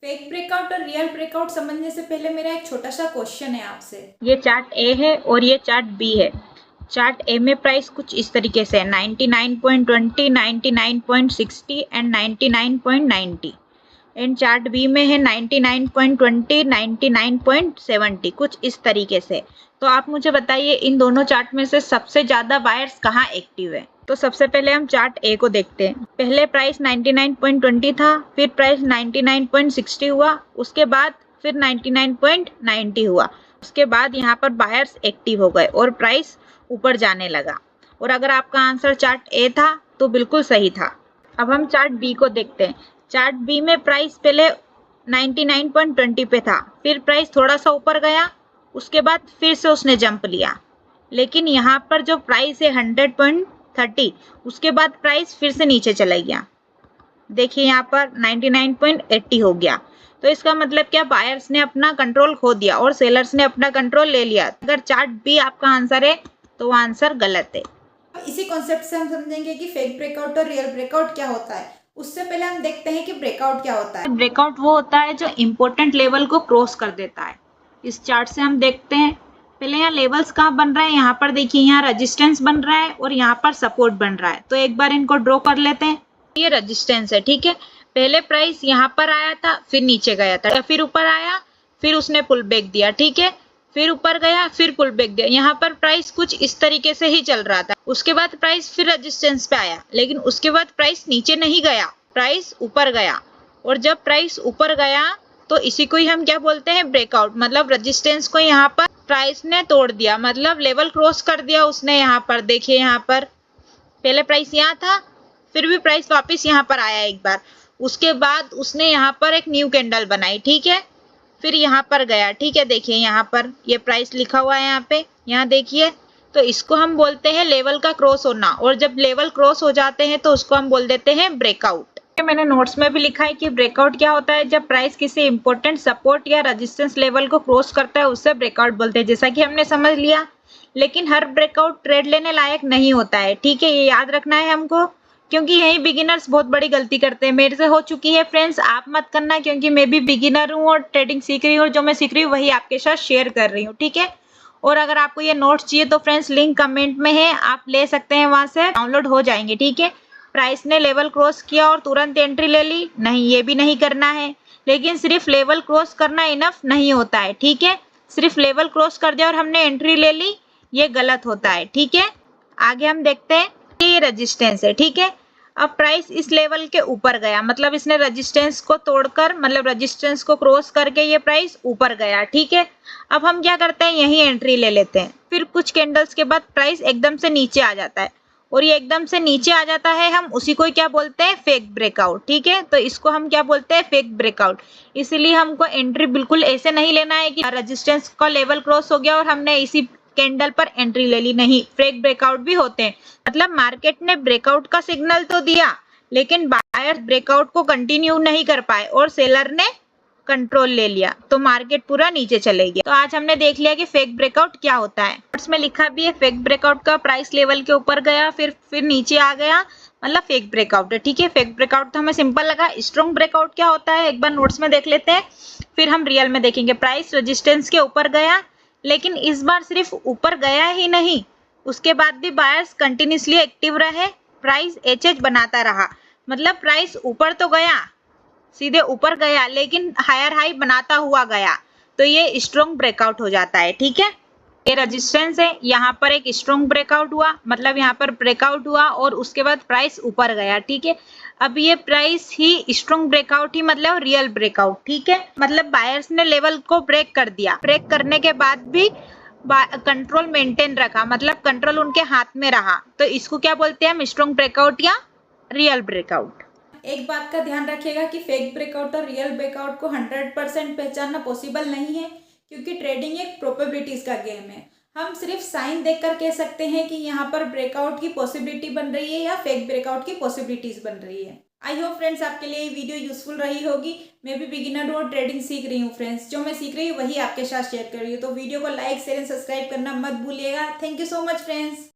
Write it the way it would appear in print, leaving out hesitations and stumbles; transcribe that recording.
Fake breakout और real breakout समझने से पहले मेरा एक छोटा सा क्वेश्चन है आपसे। ये चार्ट ए है और ये चार्ट बी है। चार्ट ए में प्राइस कुछ इस तरीके से है 99.20, 99.60 एंड 99.90। एंड चार्ट बी में है 99.20, 99.70, कुछ इस तरीके से। तो आप मुझे बताइए इन दोनों चार्ट में से सबसे ज़्यादा बायर्स कहाँ एक्टिव है। तो सबसे पहले हम चार्ट ए को देखते हैं। पहले प्राइस 99.20 था, फिर प्राइस 99.60 हुआ, उसके बाद फिर 99.90 हुआ। उसके बाद यहाँ पर बायर्स एक्टिव हो गए और प्राइस ऊपर जाने लगा। और अगर आपका आंसर चार्ट ए था तो बिल्कुल सही था। अब हम चार्ट बी को देखते हैं। चार्ट बी में प्राइस पहले 99.20 पे था, फिर प्राइस थोड़ा सा ऊपर गया, उसके बाद फिर से उसने जंप लिया। लेकिन यहाँ पर जो प्राइस है 100.30, उसके बाद प्राइस फिर से नीचे चला गया। देखिए यहाँ पर 99.80 हो गया। तो इसका मतलब क्या, बायर्स ने अपना कंट्रोल खो दिया और सेलर्स ने अपना कंट्रोल ले लिया। अगर चार्ट बी आपका आंसर है तो वो आंसर गलत है। इसी कॉन्सेप्ट से हम समझेंगे कि फेक ब्रेकआउट और रियल ब्रेकआउट क्या होता है। उससे पहले हम देखते हैं कि ब्रेकआउट क्या होता है। ब्रेकआउट वो होता है जो इम्पोर्टेंट लेवल को क्रॉस कर देता है। इस चार्ट से हम देखते हैं। पहले यहाँ लेवल्स कहाँ बन रहे हैं, यहाँ पर देखिए, यहाँ रेजिस्टेंस बन रहा है और यहाँ पर सपोर्ट बन रहा है। तो एक बार इनको ड्रॉ कर लेते हैं। ये रेजिस्टेंस है, ठीक है। पहले प्राइस यहाँ पर आया था, फिर नीचे गया था, फिर ऊपर आया, फिर उसने पुल बैक दिया, ठीक है। फिर ऊपर गया, फिर पुल बैक दिया। यहाँ पर प्राइस कुछ इस तरीके से ही चल रहा था। उसके बाद प्राइस फिर रेजिस्टेंस पे आया, लेकिन उसके बाद प्राइस नीचे नहीं गया, प्राइस ऊपर गया। और जब प्राइस ऊपर गया तो इसी को ही हम क्या बोलते हैं, ब्रेकआउट। मतलब रेजिस्टेंस को यहाँ पर प्राइस ने तोड़ दिया, मतलब लेवल क्रॉस कर दिया उसने। यहाँ पर देखिए, यहाँ पर पहले प्राइस यहाँ था, फिर भी प्राइस वापस यहाँ पर आया एक बार। उसके बाद उसने यहाँ पर एक न्यू कैंडल बनाई, ठीक है। फिर यहाँ पर गया, ठीक है। देखिए यहाँ पर ये प्राइस लिखा हुआ है यहाँ पे, यहाँ देखिए। तो इसको हम बोलते हैं लेवल का क्रॉस होना। और जब लेवल क्रॉस हो जाते हैं तो उसको हम बोल देते हैं ब्रेकआउट। मैंने नोट्स में भी लिखा है कि ब्रेकआउट क्या होता है, जब प्राइस किसी इंपॉर्टेंट सपोर्ट या रेजिस्टेंस लेवल को क्रॉस करता है उससे ब्रेकआउट बोलते हैं, जैसा कि हमने समझ लिया। लेकिन हर ब्रेकआउट ट्रेड लेने लायक नहीं होता है, ठीक है। ये याद रखना है हमको, क्योंकि यही बिगिनर्स बहुत बड़ी गलती करते हैं। मेरे से हो चुकी है फ्रेंड्स, आप मत करना, क्योंकि मैं भी बिगिनर हूँ और ट्रेडिंग सीख रही हूँ। और जो मैं सीख रही हूँ वही आपके साथ शेयर कर रही हूँ, ठीक है। और अगर आपको ये नोट्स चाहिए तो फ्रेंड्स लिंक कमेंट में है, आप ले सकते हैं, वहां से डाउनलोड हो जाएंगे, ठीक है। प्राइस ने लेवल क्रॉस किया और तुरंत एंट्री ले ली, नहीं, ये भी नहीं करना है। लेकिन सिर्फ लेवल क्रॉस करना इनफ नहीं होता है, ठीक है। सिर्फ लेवल क्रॉस कर दिया और हमने एंट्री ले ली, ये गलत होता है, ठीक है। आगे हम देखते हैं कि ये रेजिस्टेंस है, ठीक है। अब प्राइस इस लेवल के ऊपर गया, मतलब इसने रेजिस्टेंस को तोड़कर, मतलब रेजिस्टेंस को क्रॉस करके ये प्राइस ऊपर गया, ठीक है। अब हम क्या करते हैं, यही एंट्री ले लेते हैं। फिर कुछ कैंडल्स के बाद प्राइस एकदम से नीचे आ जाता है, और ये एकदम से नीचे आ जाता है, हम उसी को क्या बोलते हैं, फेक ब्रेकआउट, ठीक है। तो इसको हम क्या बोलते हैं, फेक ब्रेकआउट। इसीलिए हमको एंट्री बिल्कुल ऐसे नहीं लेना है कि रेजिस्टेंस का लेवल क्रॉस हो गया और हमने इसी कैंडल पर एंट्री ले ली, नहीं। फेक ब्रेकआउट भी होते हैं, मतलब मार्केट ने ब्रेकआउट का सिग्नल तो दिया, लेकिन बायर्स ब्रेकआउट को कंटिन्यू नहीं कर पाए और सेलर ने कंट्रोल ले लिया, तो मार्केट पूरा नीचे चले गया। तो आज हमने देख लिया कि फेक ब्रेकआउट क्या होता है। नोट्स में लिखा भी है, फेक ब्रेकआउट का प्राइस लेवल के ऊपर गया, फिर नीचे आ गया, मतलब फेक ब्रेकआउट है, ठीक है। फेक ब्रेकआउट तो हमें सिंपल लगा। स्ट्रॉन्ग ब्रेकआउट क्या होता है, एक बार नोट्स में देख लेते हैं, फिर हम रियल में देखेंगे। प्राइस रेजिस्टेंस के ऊपर गया, लेकिन इस बार सिर्फ ऊपर गया ही नहीं, उसके बाद भी बायर्स कंटिन्यूसली एक्टिव रहे, प्राइस एचएच बनाता रहा। मतलब प्राइस ऊपर तो गया, सीधे ऊपर गया, लेकिन हायर हाई बनाता हुआ गया, तो ये स्ट्रॉन्ग ब्रेकआउट हो जाता है, ठीक है। ये रेजिस्टेंस है, यहाँ पर एक स्ट्रॉन्ग ब्रेकआउट हुआ, मतलब यहाँ पर ब्रेकआउट हुआ और उसके बाद प्राइस ऊपर गया, ठीक है। अब ये प्राइस ही स्ट्रॉन्ग ब्रेकआउट ही मतलब रियल ब्रेकआउट, ठीक है। मतलब बायर्स ने लेवल को ब्रेक कर दिया, ब्रेक करने के बाद भी कंट्रोल मेंटेन रखा, मतलब कंट्रोल उनके हाथ में रहा, तो इसको क्या बोलते हैं हम, स्ट्रॉन्ग ब्रेकआउट या रियल ब्रेकआउट। एक बात का ध्यान रखिएगा कि फेक ब्रेकआउट और रियल ब्रेकआउट को 100% पहचानना पॉसिबल नहीं है, क्योंकि ट्रेडिंग एक प्रोबेबिलिटीज का गेम है। हम सिर्फ साइन देखकर कह सकते हैं कि यहाँ पर ब्रेकआउट की पॉसिबिलिटी बन रही है या फेक ब्रेकआउट की पॉसिबिलिटीज बन रही है। आई होप फ्रेंड्स आपके लिए ये वीडियो यूजफुल रही होगी। मैं भी बिगिनर हूँ और ट्रेडिंग सीख रही हूँ फ्रेंड्स, जो मैं सीख रही हूँ वही आपके साथ शेयर कर रही हूँ। तो वीडियो को लाइक शेयर एंड सब्सक्राइब करना मत भूलिएगा। Thank you so much friends.